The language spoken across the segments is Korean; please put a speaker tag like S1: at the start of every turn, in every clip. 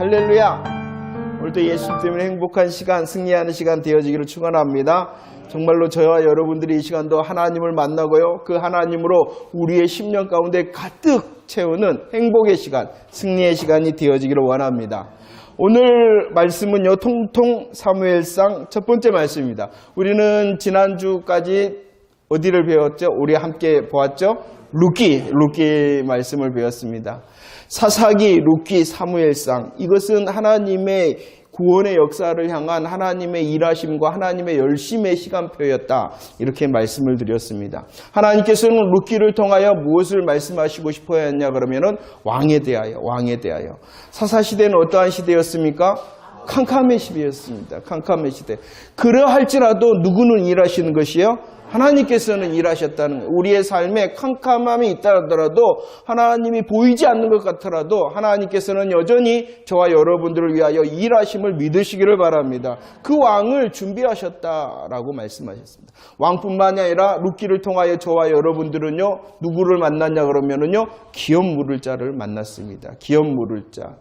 S1: 할렐루야. 오늘도 예수 때문에 행복한 시간, 승리하는 시간 되어지기를 축원합니다. 정말로 저와 여러분들이 이 시간도 하나님을 만나고요, 그 하나님으로 우리의 심령 가운데 가득 채우는 행복의 시간, 승리의 시간이 되어지기를 원합니다. 오늘 말씀은요, 통통 사무엘상 첫 번째 말씀입니다. 우리는 지난주까지 어디를 배웠죠? 우리 함께 보았죠? 룻기 말씀을 배웠습니다. 사사기, 룻기, 사무엘상, 이것은 하나님의 구원의 역사를 향한 하나님의 일하심과 하나님의 열심의 시간표였다, 이렇게 말씀을 드렸습니다. 하나님께서는 룻기를 통하여 무엇을 말씀하시고 싶어 했냐 그러면은 왕에 대하여. 사사시대는 어떠한 시대였습니까? 캄캄의 시대였습니다. 캄캄의 시대. 그러할지라도 누구는 일하시는 것이요? 하나님께서는 일하셨다는 거예요. 우리의 삶에 캄캄함이 있다 하더라도, 하나님이 보이지 않는 것 같더라도 하나님께서는 여전히 저와 여러분들을 위하여 일하심을 믿으시기를 바랍니다. 그 왕을 준비하셨다라고 말씀하셨습니다. 왕뿐만이 아니라 룻기를 통하여 저와 여러분들은요, 누구를 만났냐 그러면은요, 기업 물을 자를 만났습니다. 기업 물을 자.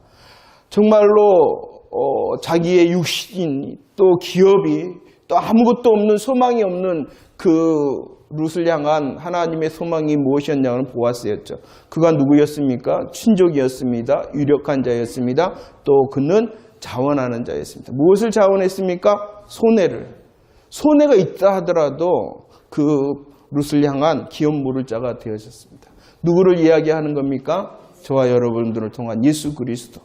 S1: 정말로 자기의 육신, 또 기업이, 또 아무것도 없는, 소망이 없는 그 룻을 향한 하나님의 소망이 무엇이었냐는 보아스였죠. 그가 누구였습니까? 친족이었습니다. 유력한 자였습니다. 또 그는 자원하는 자였습니다. 무엇을 자원했습니까? 손해가 있다 하더라도 그 룻을 향한 기업 물을 자가 되어졌습니다. 누구를 이야기하는 겁니까? 저와 여러분들을 통한 예수 그리스도.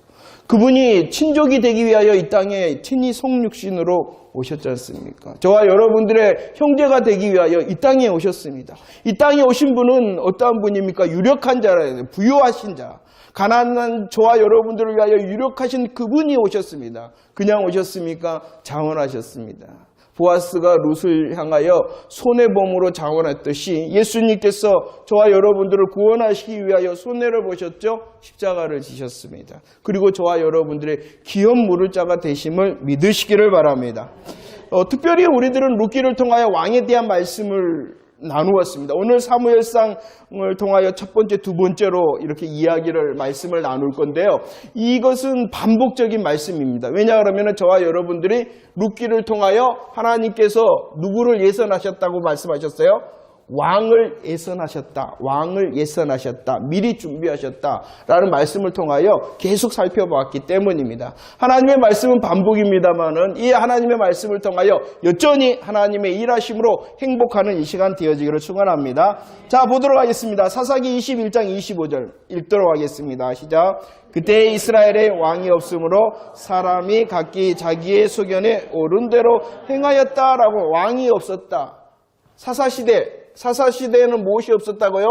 S1: 그분이 친족이 되기 위하여 이 땅에 친히 성육신으로 오셨지 않습니까? 저와 여러분들의 형제가 되기 위하여 이 땅에 오셨습니다. 이 땅에 오신 분은 어떠한 분입니까? 유력한 자라요. 부유하신 자. 가난한 저와 여러분들을 위하여 유력하신 그분이 오셨습니다. 그냥 오셨습니까? 자원하셨습니다. 보아스가 룻을 향하여 손해범으로 자원했듯이 예수님께서 저와 여러분들을 구원하시기 위하여 손해를 보셨죠? 십자가를 지셨습니다. 그리고 저와 여러분들의 기업 물을 자가 되심을 믿으시기를 바랍니다. 특별히 우리들은 룻기를 통하여 왕에 대한 말씀을 나누었습니다. 오늘 사무엘상을 통하여 첫 번째, 두 번째로 이렇게 말씀을 나눌 건데요. 이것은 반복적인 말씀입니다. 왜냐 그러면 저와 여러분들이 룻기를 통하여 하나님께서 누구를 예선하셨다고 말씀하셨어요? 왕을 예선하셨다, 미리 준비하셨다라는 말씀을 통하여 계속 살펴보았기 때문입니다. 하나님의 말씀은 반복입니다만은 이 하나님의 말씀을 통하여 여전히 하나님의 일하심으로 행복하는 이 시간 되어지기를 축원합니다. 자, 보도록 하겠습니다. 사사기 21장 25절 읽도록 하겠습니다. 시작. 그때 이스라엘에 왕이 없으므로 사람이 각기 자기의 소견에 옳은 대로 행하였다라고. 왕이 없었다. 사사시대에는 무엇이 없었다고요?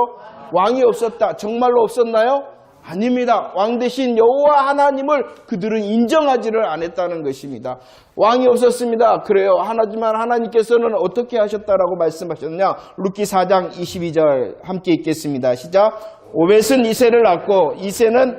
S1: 왕이 없었다. 정말로 없었나요? 아닙니다. 왕 대신 여호와 하나님을 그들은 인정하지를 않았다는 것입니다. 왕이 없었습니다. 그래요. 하지만 하나님께서는 어떻게 하셨다라고 말씀하셨냐? 룻기 4장 22절 함께 읽겠습니다. 시작. 오벳은 이새를 낳고 이새는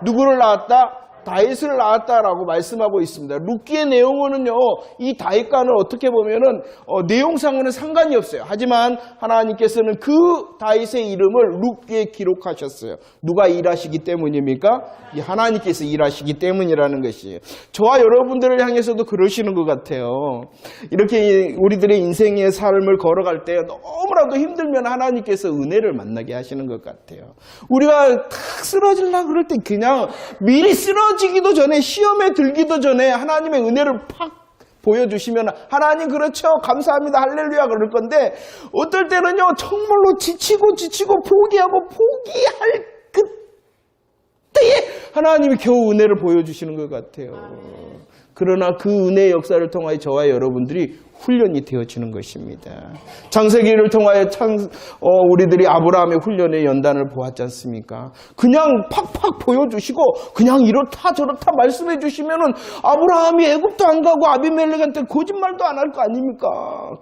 S1: 누구를 낳았다? 다윗을 낳았다라고 말씀하고 있습니다. 룻기의 내용은요, 이 다윗과는 어떻게 보면은 내용상으로는 상관이 없어요. 하지만 하나님께서는 그 다윗의 이름을 룻기에 기록하셨어요. 누가 일하시기 때문입니까? 하나님께서 일하시기 때문이라는 것이에요. 저와 여러분들을 향해서도 그러시는 것 같아요. 이렇게 우리들의 인생의 삶을 걸어갈 때 너무나도 힘들면 하나님께서 은혜를 만나게 하시는 것 같아요. 우리가 탁 쓰러지려고 그럴 때 그냥 미리 쓰러지기도 전에, 시험에 들기도 전에 하나님의 은혜를 팍 보여주시면 하나님 그렇죠, 감사합니다, 할렐루야 그럴 건데, 어떨 때는요 정말로 지치고 포기할 그때에 하나님이 겨우 은혜를 보여주시는 것 같아요. 그러나 그 은혜의 역사를 통하여 저와 여러분들이 훈련이 되어지는 것입니다. 창세기를 통하여 우리들이 아브라함의 훈련의 연단을 보았지 않습니까? 그냥 팍팍 보여주시고 그냥 이렇다 저렇다 말씀해 주시면은 아브라함이 애굽도 안 가고 아비멜렉한테 거짓말도 안 할 거 아닙니까?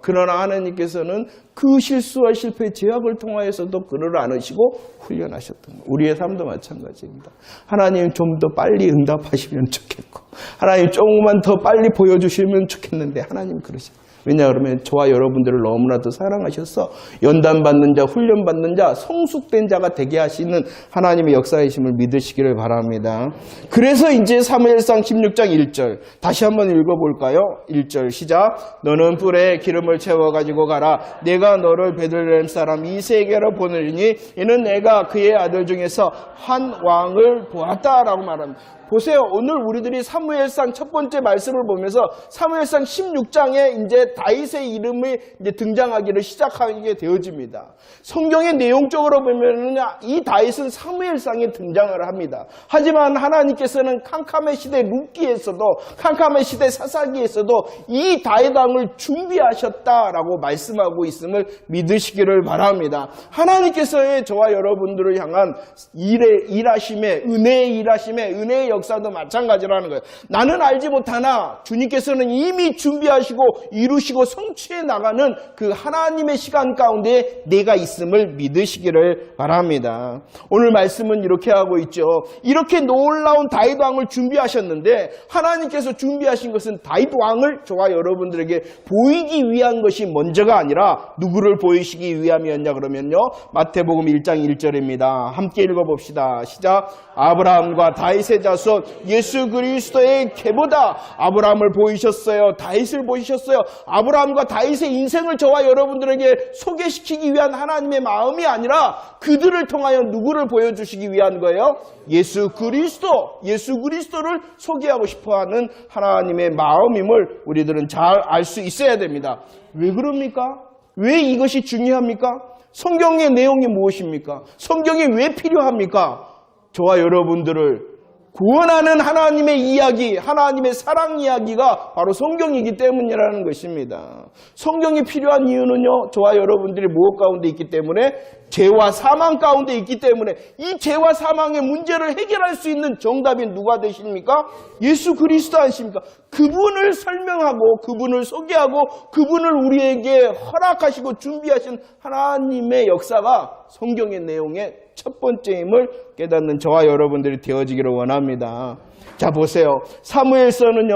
S1: 그러나 하나님께서는 그 실수와 실패의 제약을 통하여서도 그를 안으시고 훈련하셨던 거예요. 우리의 삶도 마찬가지입니다. 하나님 좀 더 빨리 응답하시면 좋겠고, 하나님 조금만 더 빨리 보여주시면 좋겠는데 하나님 그러시죠. 왜냐 그러면 저와 여러분들을 너무나도 사랑하셔서 연단받는 자, 훈련받는 자, 성숙된 자가 되게 하시는 하나님의 역사이심을 믿으시기를 바랍니다. 그래서 이제 사무엘상 16장 1절 다시 한번 읽어볼까요? 1절 시작. 너는 뿔에 기름을 채워가지고 가라. 내가 너를 베들레헴 사람 이새에게로 보내리니 이는 내가 그의 아들 중에서 한 왕을 보았다라고 말합니다. 보세요. 오늘 우리들이 사무엘상 첫 번째 말씀을 보면서 사무엘상 16장에 이제 다윗의 이름이 이제 등장하기를 시작하게 되어집니다. 성경의 내용적으로 보면은 이 다윗은 사무엘상에 등장을 합니다. 하지만 하나님께서는 캄캄의 시대 룻기에서도 캄캄의 시대 사사기에서도 이 다윗 왕을 준비하셨다라고 말씀하고 있음을 믿으시기를 바랍니다. 하나님께서의 저와 여러분들을 향한 일하심의 은혜의 역사도 마찬가지라는 거예요. 나는 알지 못하나 주님께서는 이미 준비하시고 이루시고 성취해 나가는 그 하나님의 시간 가운데 내가 있음을 믿으시기를 바랍니다. 오늘 말씀은 이렇게 하고 있죠. 이렇게 놀라운 다윗 왕을 준비하셨는데 하나님께서 준비하신 것은 다윗 왕을 저와 여러분들에게 보이기 위한 것이 먼저가 아니라 누구를 보이시기 위함이었냐 그러면요. 마태복음 1장 1절입니다. 함께 읽어봅시다. 시작. 아브라함과 다윗의 자손 예수 그리스도의 계보다 아브라함을 보이셨어요. 다윗을 보이셨어요. 아브라함과 다윗의 인생을 저와 여러분들에게 소개시키기 위한 하나님의 마음이 아니라 그들을 통하여 누구를 보여주시기 위한 거예요? 예수 그리스도를 소개하고 싶어하는 하나님의 마음임을 우리들은 잘 알 수 있어야 됩니다. 왜 그럽니까? 왜 이것이 중요합니까? 성경의 내용이 무엇입니까? 성경이 왜 필요합니까? 저와 여러분들을 구원하는 하나님의 이야기, 하나님의 사랑 이야기가 바로 성경이기 때문이라는 것입니다. 성경이 필요한 이유는요, 저와 여러분들이 무엇 가운데 있기 때문에? 죄와 사망 가운데 있기 때문에 이 죄와 사망의 문제를 해결할 수 있는 정답이 누가 되십니까? 예수 그리스도 아니십니까? 그분을 설명하고 그분을 소개하고 그분을 우리에게 허락하시고 준비하신 하나님의 역사가 성경의 내용의 첫 번째임을 깨닫는 저와 여러분들이 되어지기를 원합니다. 자, 보세요. 사무엘서는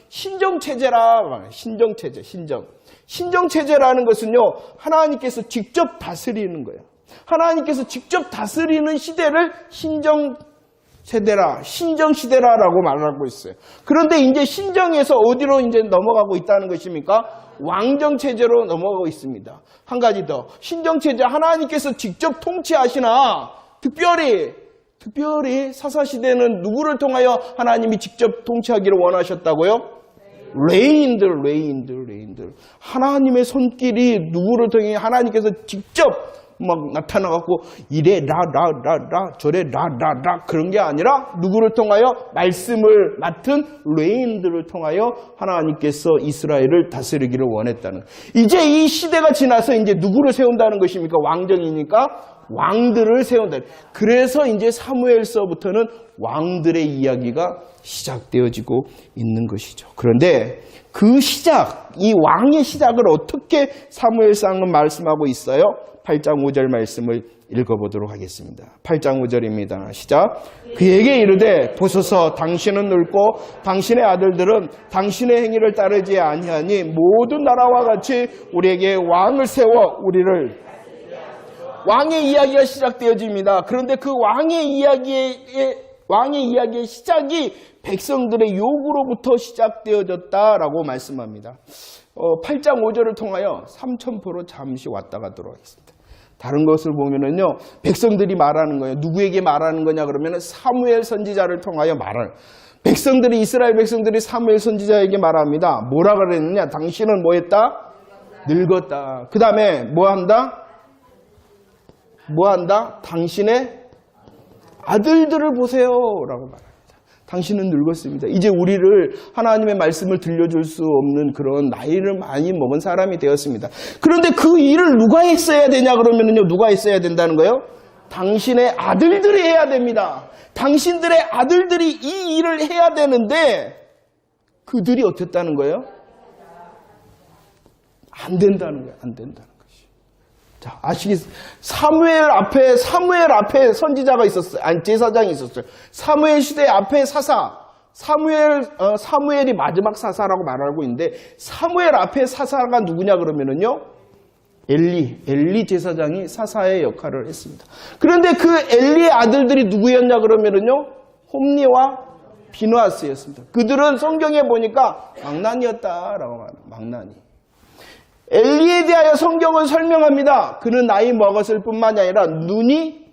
S1: 신정체제라, 신정체제라는 것은요, 하나님께서 직접 다스리는 거예요. 하나님께서 직접 다스리는 시대를 신정시대라라고 말하고 있어요. 그런데 이제 신정에서 어디로 이제 넘어가고 있다는 것입니까? 왕정체제로 넘어가고 있습니다. 한 가지 더. 신정체제, 하나님께서 직접 통치하시나, 특별히 사사시대는 누구를 통하여 하나님이 직접 통치하기를 원하셨다고요? 레인들. 하나님의 손길이 누구를 통해 하나님께서 직접 막 나타나갖고 이래 라 저래 라 그런 게 아니라 누구를 통하여? 말씀을 맡은 레인들을 통하여 하나님께서 이스라엘을 다스리기를 원했다는. 이제 이 시대가 지나서 이제 누구를 세운다는 것입니까? 왕정이니까 왕들을 세운다. 그래서 이제 사무엘서부터는 왕들의 이야기가 시작되어지고 있는 것이죠. 그런데 그 이 왕의 시작을 어떻게 사무엘상은 말씀하고 있어요? 8장 5절 말씀을 읽어보도록 하겠습니다. 8장 5절입니다. 시작. 그에게 이르되 보소서 당신은 늙고 당신의 아들들은 당신의 행위를 따르지 아니하니 모든 나라와 같이 우리에게 왕을 세워 우리를. 왕의 이야기가 시작되어집니다. 그런데 그 왕의 이야기의 시작이 백성들의 요구로부터 시작되어졌다라고 말씀합니다. 8장 5절을 통하여 3000% 잠시 왔다 가도록 하겠습니다. 다른 것을 보면은요, 백성들이 말하는 거예요. 누구에게 말하는 거냐 그러면은 사무엘 선지자를 통하여 이스라엘 백성들이 사무엘 선지자에게 말합니다. 뭐라 그랬느냐? 당신은 뭐 했다? 늙었다. 그 다음에 뭐 한다? 당신의 아들들을 보세요 라고 말합니다. 당신은 늙었습니다. 이제 우리를 하나님의 말씀을 들려줄 수 없는 그런 나이를 많이 먹은 사람이 되었습니다. 그런데 그 일을 누가 했어야 되냐 그러면요, 누가 했어야 된다는 거예요? 당신의 아들들이 해야 됩니다. 당신들의 아들들이 이 일을 해야 되는데 그들이 어땠다는 거예요? 안 된다는 거예요. 자, 아시겠어요? 사무엘 앞에 선지자가 있었어요. 아니, 제사장이 있었어요. 사무엘 시대 앞에 사무엘이 마지막 사사라고 말하고 있는데 사무엘 앞에 사사가 누구냐 그러면은요. 엘리 제사장이 사사의 역할을 했습니다. 그런데 그 엘리의 아들들이 누구였냐 그러면은요. 홈니와 비누아스였습니다. 그들은 성경에 보니까 망나니였다라고 말합니다. 망나니. 엘리에 대하여 성경은 설명합니다. 그는 나이 먹었을 뿐만이 아니라 눈이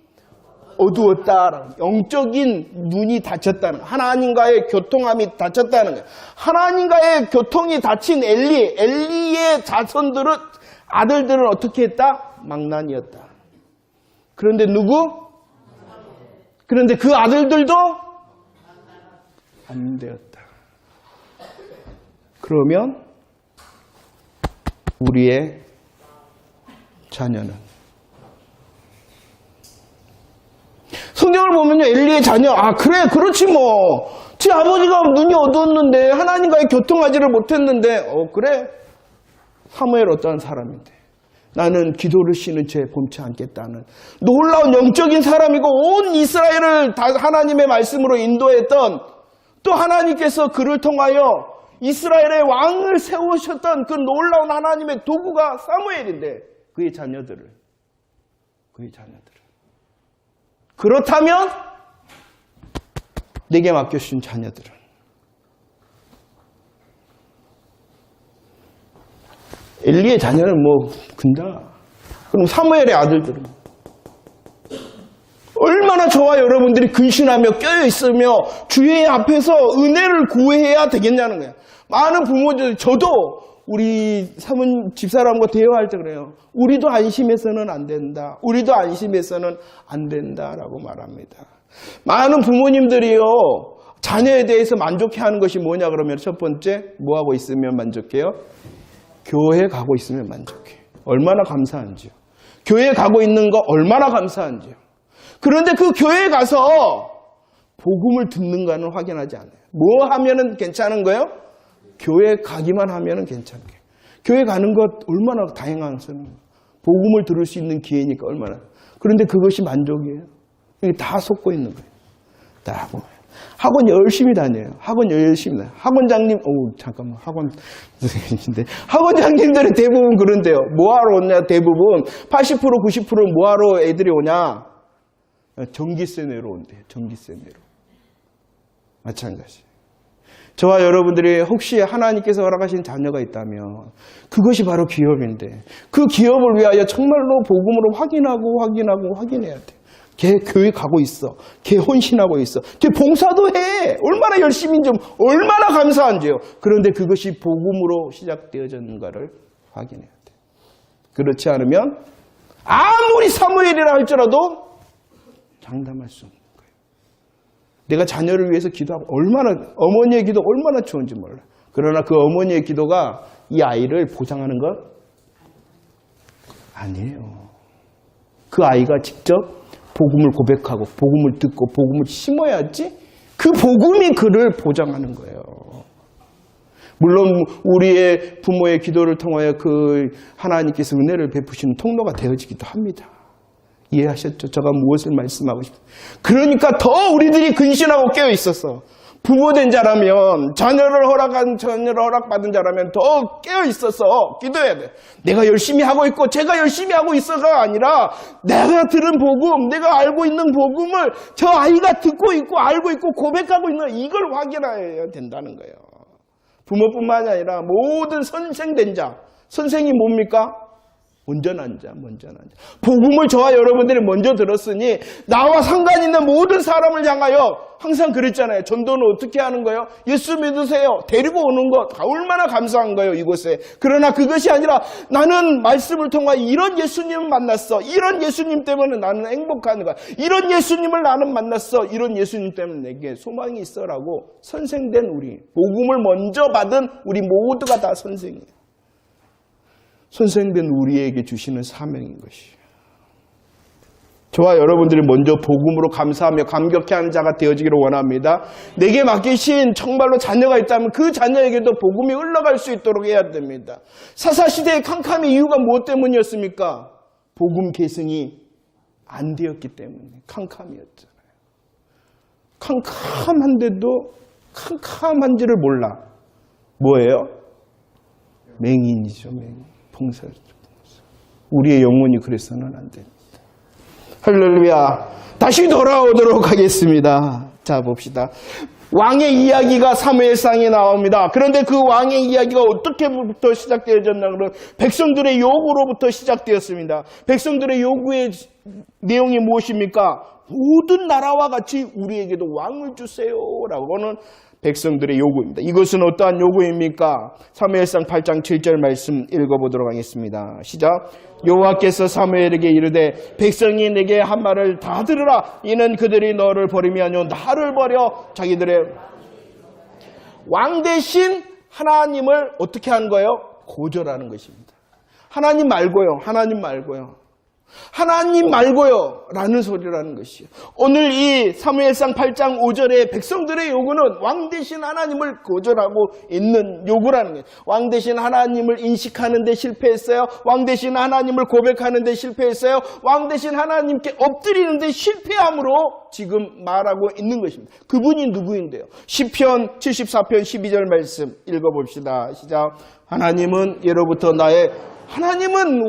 S1: 어두웠다. 영적인 눈이 닫혔다는 거예요. 하나님과의 교통함이 닫혔다는 거예요. 하나님과의 교통이 닫힌 엘리의 자손들은 아들들은 어떻게 했다? 망나니였다. 그런데 누구? 그런데 그 아들들도 안 되었다. 그러면 우리의 자녀는 성경을 보면요. 엘리의 자녀 그래 그렇지 뭐 제 아버지가 눈이 어두웠는데 하나님과의 교통하지를 못했는데 그래 사무엘 어떠한 사람인데 나는 기도를 쉬는 죄 범치 않겠다는 놀라운 영적인 사람이고 온 이스라엘을 다 하나님의 말씀으로 인도했던 또 하나님께서 그를 통하여 이스라엘의 왕을 세우셨던 그 놀라운 하나님의 도구가 사무엘인데 그의 자녀들을 그렇다면 내게 맡겨주신 자녀들은 엘리의 자녀는 뭐 근다. 그럼 사무엘의 아들들은 얼마나 저와 여러분들이 근신하며 껴있으며 주의 앞에서 은혜를 구해야 되겠냐는 거예요. 많은 부모들, 저도 우리 집사람과 대화할 때 그래요. 우리도 안심해서는 안 된다. 우리도 안심해서는 안 된다라고 말합니다. 많은 부모님들이요. 자녀에 대해서 만족해하는 것이 뭐냐 그러면 첫 번째 뭐하고 있으면 만족해요? 교회 가고 있으면 만족해. 얼마나 감사한지요. 교회 가고 있는 거 얼마나 감사한지요. 그런데 그 교회에 가서 복음을 듣는가는 확인하지 않아요. 뭐 하면은 괜찮은 거예요? 교회 가기만 하면은 괜찮은 거예요. 교회 가는 것 얼마나 다행한 것은 복음을 들을 수 있는 기회니까 얼마나. 그런데 그것이 만족이에요. 이게 다 속고 있는 거예요. 다 보면. 학원 열심히 다녀요. 학원 열심히 다녀요. 학원장님, 잠깐만, 학원 선생님인데. 학원장님들은 대부분 그런데요. 뭐하러 오냐, 대부분. 80%, 90%는 뭐하러 애들이 오냐? 전기세 내러 온대요. 전기세 내러. 마찬가지. 저와 여러분들이 혹시 하나님께서 허락하신 자녀가 있다면 그것이 바로 기업인데 그 기업을 위하여 정말로 복음으로 확인해야 돼. 걔 교회 가고 있어. 걔 헌신하고 있어. 걔 봉사도 해. 얼마나 열심인지 얼마나 감사한지요. 그런데 그것이 복음으로 시작되어졌는가를 확인해야 돼. 그렇지 않으면 아무리 사무엘이라 할지라도 장담할 수 없는 거예요. 내가 자녀를 위해서 기도하고 어머니의 기도 얼마나 좋은지 몰라. 그러나 그 어머니의 기도가 이 아이를 보장하는 것 아니에요. 그 아이가 직접 복음을 고백하고 복음을 듣고 복음을 심어야지 그 복음이 그를 보장하는 거예요. 물론 우리의 부모의 기도를 통하여 그 하나님께서 은혜를 베푸시는 통로가 되어지기도 합니다. 이해하셨죠? 제가 무엇을 말씀하고 싶어요? 그러니까 더 우리들이 근신하고 깨어 있어서 부모된 자라면 자녀를 허락받은 자라면 더 깨어 있어서 기도해야 돼. 내가 열심히 하고 있고 제가 열심히 하고 있어가 아니라 내가 들은 복음, 내가 알고 있는 복음을 저 아이가 듣고 있고 알고 있고 고백하고 있는 이걸 확인해야 된다는 거예요. 부모뿐만이 아니라 모든 선생된 자, 선생이 뭡니까? 온전한 자. 복음을 저와 여러분들이 먼저 들었으니 나와 상관 있는 모든 사람을 향하여 항상 그랬잖아요. 전도는 어떻게 하는 거예요? 예수 믿으세요. 데리고 오는 것 얼마나 감사한 거예요, 이곳에. 그러나 그것이 아니라 나는 말씀을 통하여 이런 예수님을 만났어. 이런 예수님 때문에 나는 행복한 거야. 이런 예수님을 나는 만났어. 이런 예수님 때문에 내게 소망이 있어라고 선생된 우리, 복음을 먼저 받은 우리 모두가 다 선생이에요. 선생된 우리에게 주시는 사명인 것이에요. 저와 여러분들이 먼저 복음으로 감사하며 감격해하는 자가 되어지기를 원합니다. 내게 맡기신 정말로 자녀가 있다면 그 자녀에게도 복음이 흘러갈 수 있도록 해야 됩니다. 사사시대의 캄캄의 이유가 무엇 때문이었습니까? 복음 계승이 안 되었기 때문에 캄캄이었잖아요. 캄캄한데도 캄캄한지를 몰라. 뭐예요? 맹인이죠, 맹인. 봉사죠, 봉사. 우리의 영혼이 그래서는 안 됩니다. 할렐루야. 다시 돌아오도록 하겠습니다. 자, 봅시다. 왕의 이야기가 사무엘상에 나옵니다. 그런데 그 왕의 이야기가 어떻게부터 시작되어졌나 그러면 백성들의 요구로부터 시작되었습니다. 백성들의 요구의 내용이 무엇입니까? 모든 나라와 같이 우리에게도 왕을 주세요 라고는 백성들의 요구입니다. 이것은 어떠한 요구입니까? 사무엘상 8장 7절 말씀 읽어보도록 하겠습니다. 시작. 여호와께서 사무엘에게 이르되 백성이 내게 한 말을 다 들으라. 이는 그들이 너를 버리면요 나를 버려 자기들의 왕 대신 하나님을 어떻게 하는 거예요? 고절하는 것입니다. 하나님 말고요. 하나님 말고요. 하나님 말고요 라는 소리라는 것이에요. 오늘 이 사무엘상 8장 5절의 백성들의 요구는 왕 대신 하나님을 거절하고 있는 요구라는 거예요. 왕 대신 하나님을 인식하는 데 실패했어요. 왕 대신 하나님을 고백하는 데 실패했어요. 왕 대신 하나님께 엎드리는 데 실패함으로 지금 말하고 있는 것입니다. 그분이 누구인데요? 시편 74편 12절 말씀 읽어봅시다. 시작. 하나님은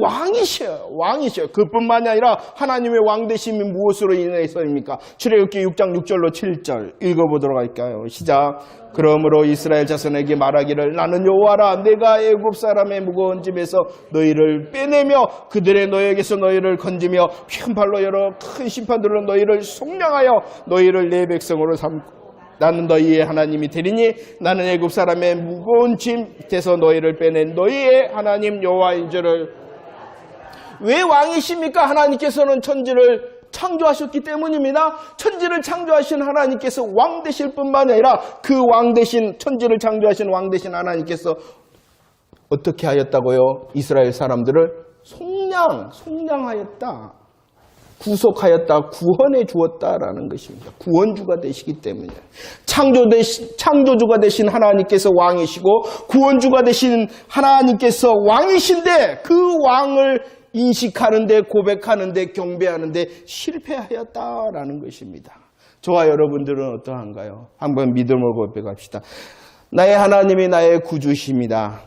S1: 왕이셔요. 왕이셔요. 그뿐만이 아니라 하나님의 왕 되심이 무엇으로 인해서입니까? 출애굽기 6장 6절로 7절 읽어보도록 할까요? 시작. 그러므로 이스라엘 자손에게 말하기를 나는 여호와라. 내가 애굽 사람의 무거운 짐에서 너희를 빼내며 그들의 노역에서 너희를 건지며 큰 발로 여러 큰 심판들로 너희를 속량하여 너희를 내 백성으로 삼고 나는 너희의 하나님이 되리니 나는 애굽 사람의 무거운 짐 밑에서 너희를 빼낸 너희의 하나님 여호와인 줄을. 왜 왕이십니까? 하나님께서는 천지를 창조하셨기 때문입니다. 천지를 창조하신 하나님께서 왕 되실 뿐만 아니라 그 왕 대신 천지를 창조하신 왕 대신 하나님께서 어떻게 하였다고요? 이스라엘 사람들을 속량하였다. 구속하였다, 구원해 주었다라는 것입니다. 구원주가 되시기 때문에. 창조주가 되신 하나님께서 왕이시고 구원주가 되신 하나님께서 왕이신데 그 왕을 인식하는데 고백하는데 경배하는데 실패하였다라는 것입니다. 저와 여러분들은 어떠한가요? 한번 믿음으로 고백합시다. 나의 하나님이 나의 구주십니다.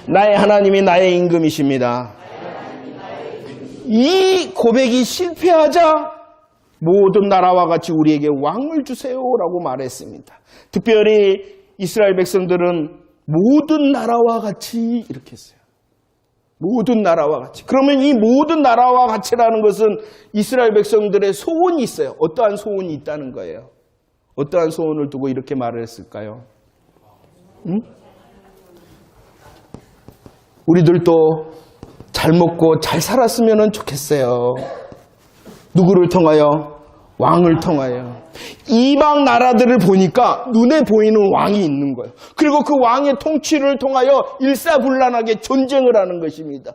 S1: 나의 하나님이 나의 임금이십니다. 이 고백이 실패하자 모든 나라와 같이 우리에게 왕을 주세요라고 말했습니다. 특별히 이스라엘 백성들은 모든 나라와 같이 이렇게 했어요. 모든 나라와 같이. 그러면 이 모든 나라와 같이라는 것은 이스라엘 백성들의 소원이 있어요. 어떠한 소원이 있다는 거예요. 어떠한 소원을 두고 이렇게 말을 했을까요? 우리들도 잘 먹고 잘 살았으면 좋겠어요. 누구를 통하여? 왕을 통하여. 이방 나라들을 보니까 눈에 보이는 왕이 있는 거예요. 그리고 그 왕의 통치를 통하여 일사불란하게 전쟁을 하는 것입니다.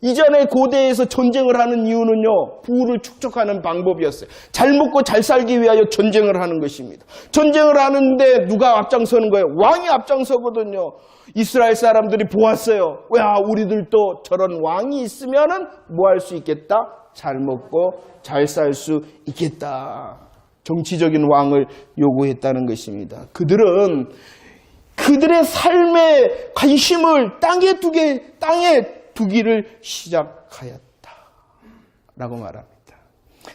S1: 이전에 고대에서 전쟁을 하는 이유는요, 부를 축적하는 방법이었어요. 잘 먹고 잘 살기 위하여 전쟁을 하는 것입니다. 전쟁을 하는데 누가 앞장서는 거예요? 왕이 앞장서거든요. 이스라엘 사람들이 보았어요. 야, 우리들도 저런 왕이 있으면은 뭐 할 수 있겠다? 잘 먹고 잘 살 수 있겠다. 정치적인 왕을 요구했다는 것입니다. 그들은 그들의 삶의 관심을 땅에 두기를 시작하였다 라고 말합니다.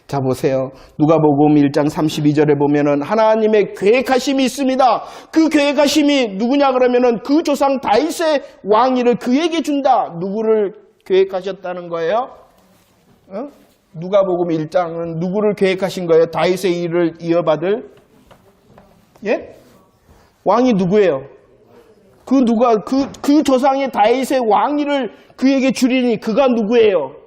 S1: 자, 보세요. 누가복음 1장 32절에 보면은 하나님의 계획하심이 있습니다. 그 계획하심이 누구냐 그러면은 그 조상 다윗의 왕위를 그에게 준다. 누구를 계획하셨다는 거예요? 누가복음 1장은 누구를 계획하신 거예요? 다윗의 일을 이어받을? 예? 왕이 누구예요? 그 조상의 다윗의 왕위를 그에게 주리니 그가 누구예요?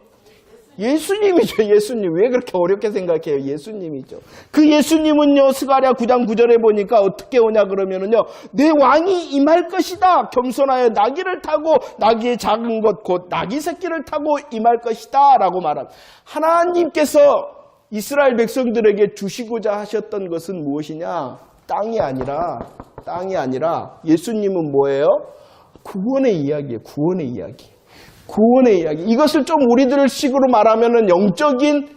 S1: 예수님이죠. 예수님. 왜 그렇게 어렵게 생각해요? 예수님이죠. 그 예수님은요, 스가랴 9장 9절에 보니까 어떻게 오냐 그러면은요, 내 왕이 임할 것이다. 겸손하여 나귀를 타고 나귀의 작은 것 곧 나귀 새끼를 타고 임할 것이다 라고 말합니다. 하나님께서 이스라엘 백성들에게 주시고자 하셨던 것은 무엇이냐? 땅이 아니라 예수님은 뭐예요? 구원의 이야기예요. 구원의 이야기. 구원의 이야기. 이것을 좀 우리들 식으로 말하면은 영적인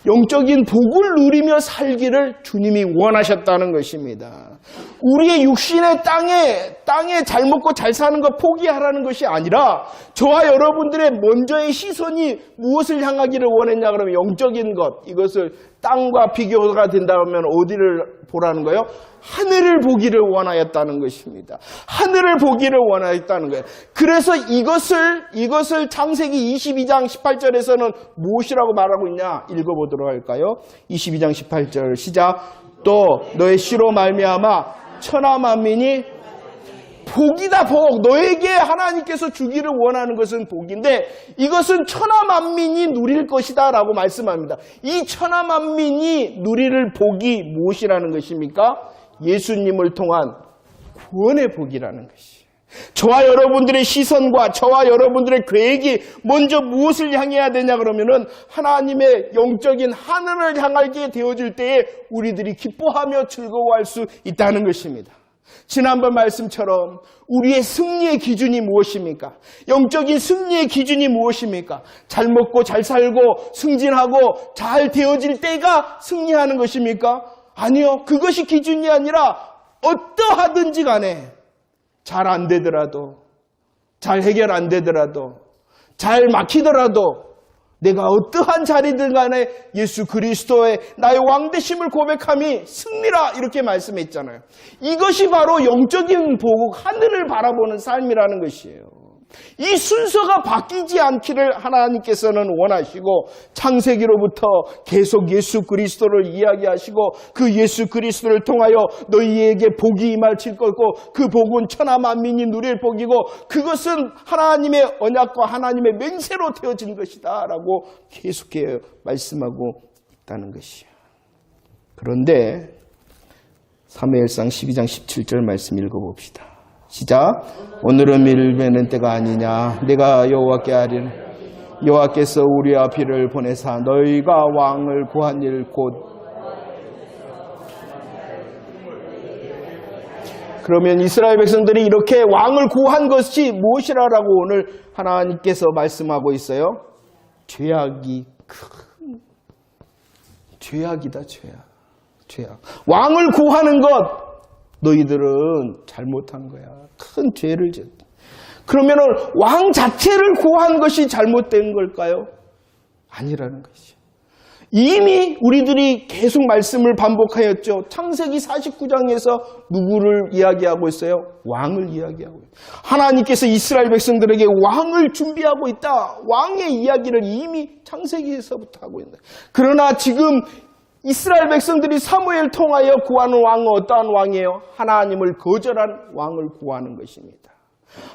S1: 영적인 복을 누리며 살기를 주님이 원하셨다는 것입니다. 우리의 육신의 땅에 잘 먹고 잘 사는 거 포기하라는 것이 아니라 저와 여러분들의 먼저의 시선이 무엇을 향하기를 원했냐 그러면 영적인 것, 이것을 땅과 비교가 된다면 어디를 보라는 거예요? 하늘을 보기를 원하였다는 것입니다. 하늘을 보기를 원하였다는 거예요. 그래서 이것을 창세기 22장 18절에서는 무엇이라고 말하고 있냐? 읽어보도록 할까요? 22장 18절 시작. 또 너의 씨로 말미암아 천하 만민이 복이다, 복. 너에게 하나님께서 주기를 원하는 것은 복인데 이것은 천하 만민이 누릴 것이다 라고 말씀합니다. 이 천하 만민이 누릴 복이 무엇이라는 것입니까? 예수님을 통한 구원의 복이라는 것이. 저와 여러분들의 시선과 저와 여러분들의 계획이 먼저 무엇을 향해야 되냐 그러면은 하나님의 영적인 하늘을 향하게 되어질 때에 우리들이 기뻐하며 즐거워할 수 있다는 것입니다. 지난번 말씀처럼 우리의 승리의 기준이 무엇입니까? 영적인 승리의 기준이 무엇입니까? 잘 먹고 잘 살고 승진하고 잘 되어질 때가 승리하는 것입니까? 아니요. 그것이 기준이 아니라 어떠하든지 간에 잘 안 되더라도, 잘 해결 안 되더라도, 잘 막히더라도 내가 어떠한 자리든 간에 예수 그리스도의 나의 왕되심을 고백함이 승리라 이렇게 말씀했잖아요. 이것이 바로 영적인 복, 하늘을 바라보는 삶이라는 것이에요. 이 순서가 바뀌지 않기를 하나님께서는 원하시고 창세기로부터 계속 예수 그리스도를 이야기하시고 그 예수 그리스도를 통하여 너희에게 복이 임할 거고 그 복은 천하 만민이 누릴 복이고 그것은 하나님의 언약과 하나님의 맹세로 되어진 것이다 라고 계속해서 말씀하고 있다는 것이에요. 그런데 사무엘상 12장 17절 말씀 읽어봅시다. 시작. 오늘은 밀베는 때가 아니냐. 내가 여호와께 아뢰는 여호와께서 우리와 비를 보내사 너희가 왕을 구한 일 곧. 그러면 이스라엘 백성들이 이렇게 왕을 구한 것이 무엇이라고 오늘 하나님께서 말씀하고 있어요? 죄악이 큰 죄악이다. 죄악. 왕을 구하는 것 너희들은 잘못한 거야. 큰 죄를 지었다. 그러면 왕 자체를 구한 것이 잘못된 걸까요? 아니라는 것이죠. 이미 우리들이 계속 말씀을 반복하였죠. 창세기 49장에서 누구를 이야기하고 있어요? 왕을 이야기하고 있어요. 하나님께서 이스라엘 백성들에게 왕을 준비하고 있다. 왕의 이야기를 이미 창세기에서부터 하고 있다. 그러나 지금 이스라엘 백성들이 사무엘 통하여 구하는 왕은 어떠한 왕이에요? 하나님을 거절한 왕을 구하는 것입니다.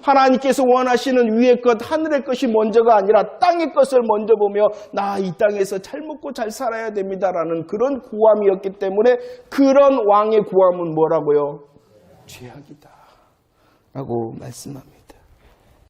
S1: 하나님께서 원하시는 위의 것, 하늘의 것이 먼저가 아니라 땅의 것을 먼저 보며 나 이 땅에서 잘 먹고 잘 살아야 됩니다라는 그런 구함이었기 때문에 그런 왕의 구함은 뭐라고요? 죄악이다 라고 말씀합니다.